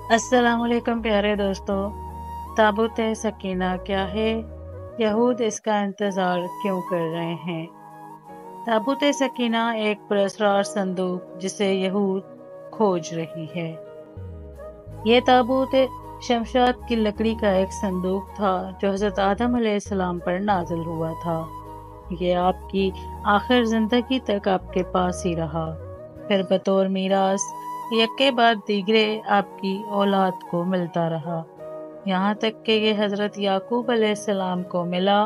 अस्सलाम वालेकुम प्यारे दोस्तों। ताबूत सकीना क्या है? यहूद इसका इंतज़ार क्यों कर रहे हैं? ताबूत सकीना एक पुरस्कार संदूक जिसे यहूद खोज रही है। ये ताबूत शमशाद की लकड़ी का एक संदूक था जो हज़रत आदम अलैहिस्सलाम पर नाजिल हुआ था। ये आपकी आखिर जिंदगी तक आपके पास ही रहा, फिर बतौर मीरास यके बाद दीगरे आपकी औलाद को मिलता रहा, यहाँ तक कि ये हज़रत याकूब अलैहिस्सलाम को मिला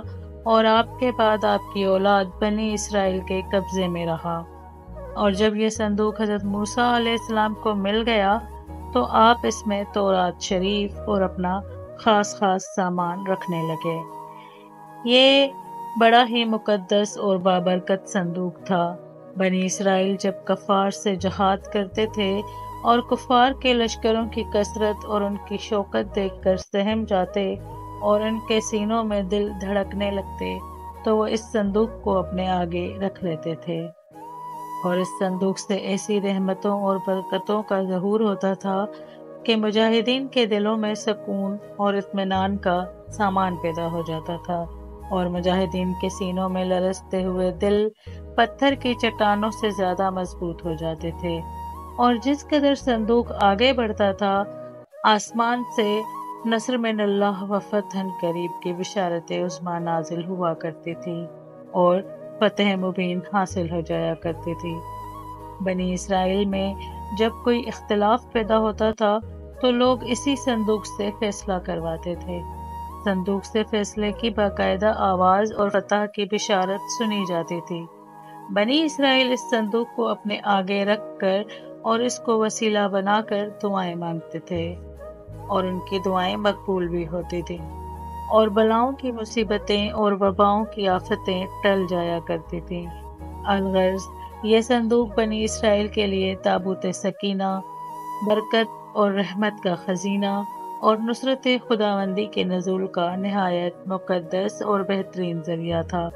और आपके बाद आपकी औलाद बनी इसराइल के कब्ज़े में रहा। और जब ये संदूक हज़रत मूसा अलैहिस्सलाम को मिल गया तो आप इसमें तौरात शरीफ और अपना ख़ास सामान रखने लगे। ये बड़ा ही मुकद्दस और बाबरकत संदूक था। बनी इसराइल जब कफ़ार से जहाद करते थे और कुफ़ार के लश्करों की कसरत और उनकी शौकत देखकर सहम जाते और उनके सीनों में दिल धड़कने लगते, तो वो इस संदूक को अपने आगे रख लेते थे। और इस संदूक से ऐसी रहमतों और बरकतों का ज़हूर होता था कि मुजाहिदीन के दिलों में सुकून और इत्मीनान का सामान पैदा हो जाता था और मुजाहिदीन के सीनों में लरसते हुए दिल पत्थर की चट्टानों से ज़्यादा मजबूत हो जाते थे। और जिस कदर संदूक आगे बढ़ता था, आसमान से नस्र मिनल्लाह व फतहन करीब की बिशारत उज़्मा नाजिल हुआ करती थी और फतह मुबीन हासिल हो जाया करती थी। बनी इसराइल में जब कोई इख्तिलाफ पैदा होता था तो लोग इसी संदूक से फैसला करवाते थे। संदूक से फैसले की बाकायदा आवाज़ और फतह की बिशारत सुनी जाती थी। बनी इसराइल इस संदूक को अपने आगे रख कर और इसको वसीला बनाकर दुआएं मांगते थे और उनकी दुआएं मकबूल भी होती थीं और बलाओं की मुसीबतें और वबाओं की आफतें टल जाया करती थीं। अलगर्ज ये संदूक बनी इसराइल के लिए ताबूत सकीना, बरकत और रहमत का खजीना और नुसरत खुदावंदी के नज़ूल का नहायत मुक़द्दस और बेहतरीन ज़रिया था।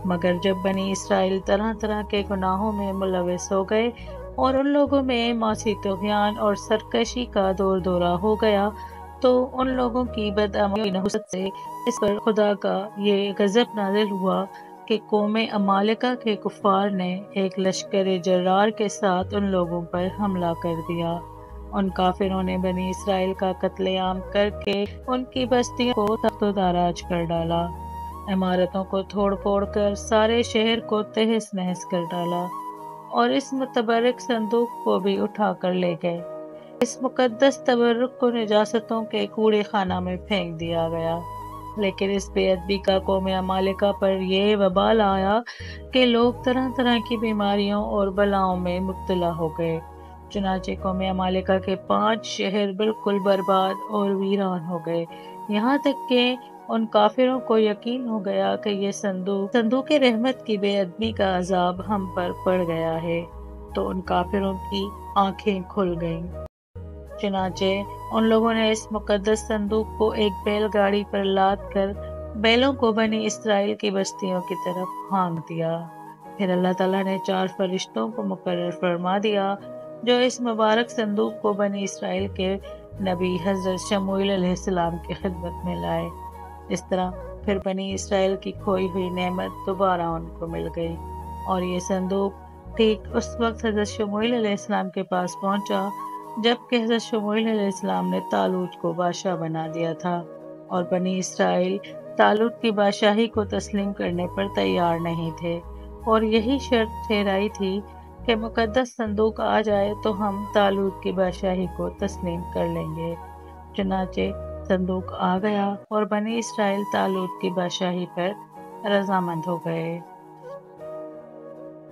मगर जब बनी इसराइल तरह तरह के गुनाहों में मुलविस हो गए और उन लोगों में मासी तुग़यान और सरकशी का दौर दौरा हो गया, तो उन लोगों की बदअमली नहुसत से इस पर खुदा का ये गज़ब नाज़िल हुआ कि कौम अमालिका के कुफ़ार ने एक लश्कर जर्रार के साथ उन लोगों पर हमला कर दिया। उन काफिरों ने बनी इसराइल का कत्लेआम करके उनकी बस्तियों को तख्तो ताराज कर डाला, इमारतों को तोड़ फोड़ कर सारे शहर को तहस नहस कर डाला और इस मुतबरक संदूक को भी उठा कर ले गए। इस मुकद्दस तबर्रुक को निजासतों के कूड़े खाना में फेंक दिया गया। लेकिन इस बेअदबी का कौम अमालिका पर यह वबाल आया कि लोग तरह तरह की बीमारियों और बलाओं में मुब्तला हो गए। चुनाचे कौम अमालिका के 5 शहर बिल्कुल बर्बाद और वीरान हो गए। यहाँ तक कि उन काफिरों को यकीन हो गया कि ये संदूक रहमत की बेअदबी का अजाब हम पर पड़ गया है। तो उन काफिरों की आंखें खुल गईं। चुनाचे उन लोगों ने इस मुकद्दस संदूक को एक बैलगाड़ी पर लाद कर बैलों को बनी इसराइल की बस्तियों की तरफ हाँक दिया। फिर अल्लाह ताला ने 4 फरिश्तों को मुकर्रर फरमा दिया जो इस मुबारक संदूक को बनी इसराइल के नबी हज़रत शमूएल अलैहिस्सलाम की खिदमत में लाए। इस तरह फिर बनी इसराइल की खोई हुई नेमत दोबारा उनको मिल गई और ये संदूक ठीक उस वक्त हज़रत शमूएल अलैहिस्सलाम के पास पहुंचा जबकि हज़रत शमूएल अलैहिस्सलाम ने तालूत को बादशाह बना दिया था और बनी इसराइल तालूत की बादशाही को तस्लीम करने पर तैयार नहीं थे और यही शर्त ठहराई थी कि मुकद्दस संदूक आ जाए तो हम तालूत की बादशाही को तस्लीम कर लेंगे। चुनाचे संदूक आ गया और बनी इसराइल तालूत की बादशाही पर रजामंद हो गए।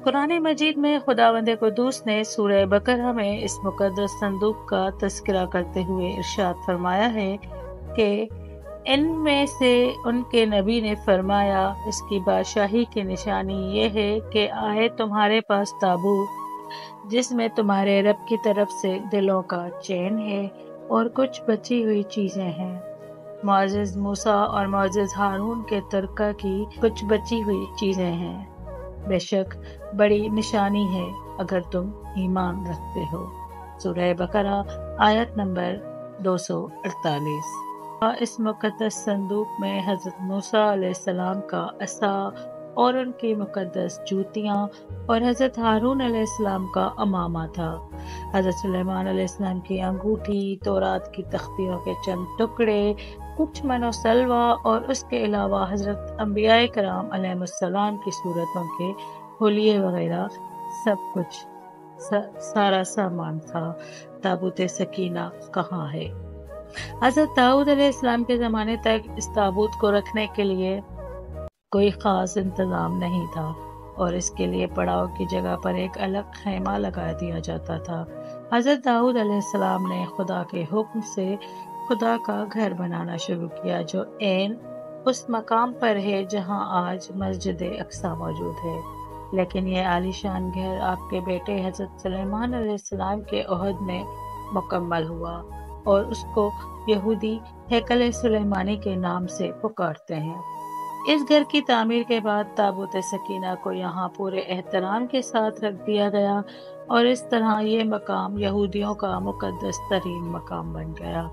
कुरान मजीद में खुदावंद कुद्दूस ने सूरह बकरा में इस मुकद्दस संदूक का तज़किरा करते हुए इरशाद फरमाया है कि इनमें से उनके नबी ने फरमाया, इसकी बादशाही की निशानी ये है कि आए तुम्हारे पास ताबूत जिसमें तुम्हारे रब की तरफ से दिलों का चैन है और कुछ बची हुई चीज़ें हैं। मुअज़्ज़िज़ मूसा और मुअज़्ज़िज़ हारून के तरका की कुछ बची हुई चीज़ें हैं। बेशक बड़ी निशानी है अगर तुम ईमान रखते हो। सूरह बकरा आयत नंबर 248 اس مقدس صندوق میں حضرت موسیٰ علیہ السلام کا عصا اور ان کی مقدس جوتیاں اور حضرت ہارون علیہ السلام کا امامہ تھا۔ حضرت سلیمان علیہ السلام کی انگوٹھی، تورات کی تختیوں کے چند ٹکڑے، کچھ من و سلوہ اور اس کے علاوہ حضرت انبیاء کرام علیہ السلام کی صورتوں کے حلیے وغیرہ سب کچھ سارا سامان تھا۔ تابوت سکینہ کہاں ہے؟ حضرت داؤد علیہ السلام کے زمانے تک اس تابوت کو رکھنے کے لیے کوئی خاص انتظام نہیں تھا اور اس کے لیے پڑاؤ کی جگہ پر ایک الگ خیمہ لگا دیا جاتا تھا۔ حضرت داؤد علیہ السلام نے خدا کے حکم سے خدا کا گھر بنانا شروع کیا جو عین اس مقام پر ہے جہاں آج مسجد اقصی موجود ہے، لیکن یہ عالیشان گھر آپ کے بیٹے حضرت سلیمان علیہ السلام کے عہد میں مکمل ہوا اور اس کو یہودی ہیکل سلیمانی کے نام سے پکارتے ہیں۔ اس گھر کی تعمیر کے بعد تابوت سکینہ کو یہاں پورے احترام کے ساتھ رکھ دیا گیا اور اس طرح یہ مقام یہودیوں کا مقدس ترین مقام بن گیا۔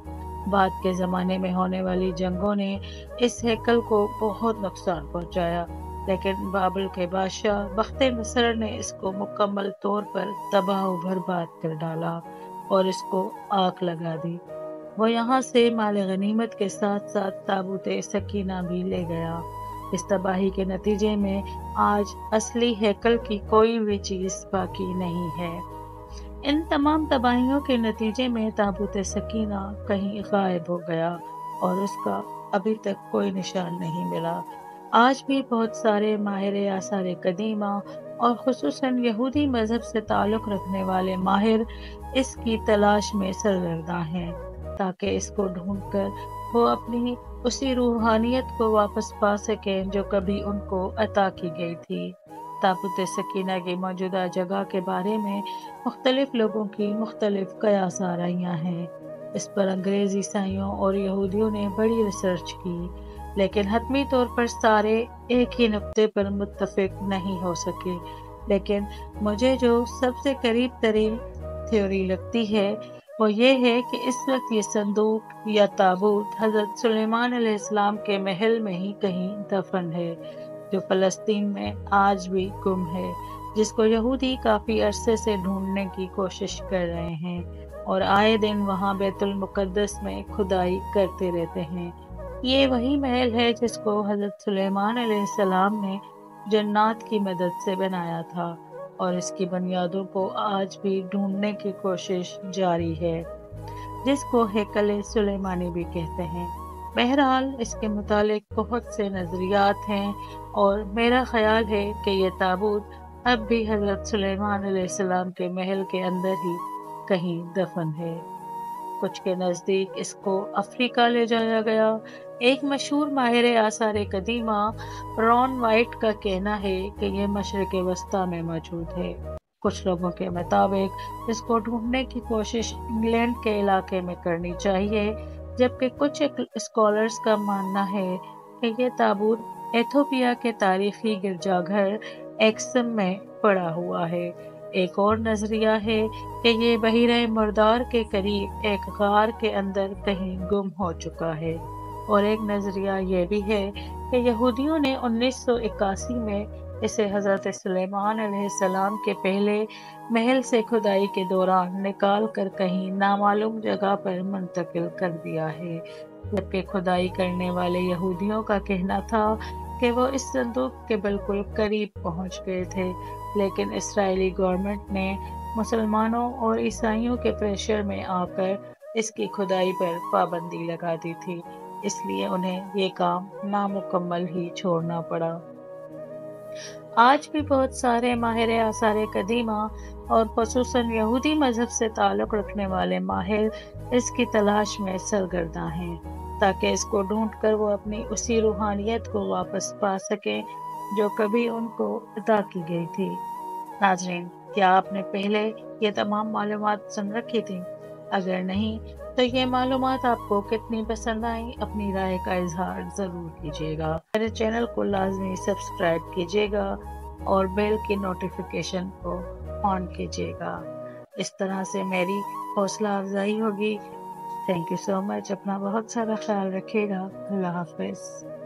بعد کے زمانے میں ہونے والی جنگوں نے اس ہیکل کو بہت نقصان پہنچایا، لیکن بابل کے بادشاہ بخت نصر نے اس کو مکمل طور پر تباہ و برباد کر ڈالا اور اس کو آگ لگا دی۔ وہ یہاں سے مال غنیمت کے ساتھ ساتھ تابوت سکینہ بھی لے گیا۔ اس تباہی کے نتیجے میں آج اصلی ہیکل کی کوئی بھی چیز باقی نہیں ہے۔ ان تمام تباہیوں کے نتیجے میں تابوت سکینہ کہیں غائب ہو گیا اور اس کا ابھی تک کوئی نشان نہیں ملا۔ آج بھی بہت سارے ماہر آثار قدیمہ اور خصوصاً یہودی مذہب سے تعلق رکھنے والے ماہر اس کی تلاش میں سرگرداں ہیں تاکہ اس کو ڈھونڈ کر وہ اپنی اسی روحانیت کو واپس پا سکیں جو کبھی ان کو عطا کی گئی تھی۔ تابوت سکینہ کی موجودہ جگہ کے بارے میں مختلف لوگوں کی مختلف قیاس آرائیاں ہیں۔ اس پر انگریز عیسائیوں اور یہودیوں نے بڑی ریسرچ کی، لیکن حتمی طور پر سارے ایک ہی نقطے پر متفق نہیں ہو سکے۔ لیکن مجھے جو سب سے قریب ترین تھیوری لگتی ہے وہ یہ ہے کہ اس وقت یہ صندوق یا تابوت حضرت سلیمان علیہ السلام کے محل میں ہی کہیں دفن ہے، جو فلسطین میں آج بھی گم ہے، جس کو یہودی کافی عرصے سے ڈھونڈنے کی کوشش کر رہے ہیں اور آئے دن وہاں بیت المقدس میں کھدائی کرتے رہتے ہیں۔ یہ وہی محل ہے جس کو حضرت سلیمان علیہ السلام نے جنات کی مدد سے بنایا تھا اور اس کی بنیادوں کو آج بھی ڈھونڈنے کی کوشش جاری ہے، جس کو ہیکل سلیمانی بھی کہتے ہیں۔ بہرحال اس کے متعلق بہت سے نظریات ہیں اور میرا خیال ہے کہ یہ تابوت اب بھی حضرت سلیمان علیہ السلام کے محل کے اندر ہی کہیں دفن ہے۔ کچھ کے نزدیک اس کو افریقہ لے جایا گیا۔ ایک مشہور ماہر آثار قدیمہ رون وائٹ کا کہنا ہے کہ یہ مشرق وسطیٰ میں موجود ہے۔ کچھ لوگوں کے مطابق اس کو ڈھونڈنے کی کوشش انگلینڈ کے علاقے میں کرنی چاہیے، جبکہ کچھ اسکالرز کا ماننا ہے کہ یہ تابوت ایتھوپیا کے تاریخی گرجا گھر ایکسم میں پڑا ہوا ہے۔ ایک اور نظریہ ہے کہ یہ بحیرہ مردار کے قریب ایک غار کے اندر کہیں گم ہو چکا ہے، اور ایک نظریہ یہ بھی ہے کہ یہودیوں نے 1981 میں اسے حضرت سلیمان علیہ السلام کے پہلے محل سے کھدائی کے دوران نکال کر کہیں نامعلوم جگہ پر منتقل کر دیا ہے، جبکہ کھدائی کرنے والے یہودیوں کا کہنا تھا کہ وہ اس صندوق کے بالکل قریب پہنچ گئے تھے، لیکن اسرائیلی گورنمنٹ نے مسلمانوں اور عیسائیوں کے پریشر میں آ کر اس کی کھدائی پر پابندی لگا دی تھی، اس لیے انہیں یہ کام نامکمل ہی چھوڑنا پڑا۔ آج بھی بہت سارے ماہر آثار قدیمہ اور خصوصاً یہودی مذہب سے تعلق رکھنے والے ماہر اس کی تلاش میں سرگرداں ہیں تاکہ اس کو ڈھونڈ کر وہ اپنی اسی روحانیت کو واپس پا سکیں جو کبھی ان کو عطا کی گئی تھی۔ ناظرین، کیا آپ نے پہلے یہ تمام معلومات سن رکھی تھی؟ اگر نہیں تو یہ معلومات آپ کو کتنی پسند آئیں، اپنی رائے کا اظہار ضرور کیجیے گا۔ میرے چینل کو لازمی سبسکرائب کیجیے گا اور بیل کی نوٹیفیکیشن کو آن کیجیے گا۔ اس طرح سے میری حوصلہ افزائی ہوگی थैंक यू सो मच। अपना बहुत सारा ख्याल रखिएगा। अल्लाह हाफ़िज़।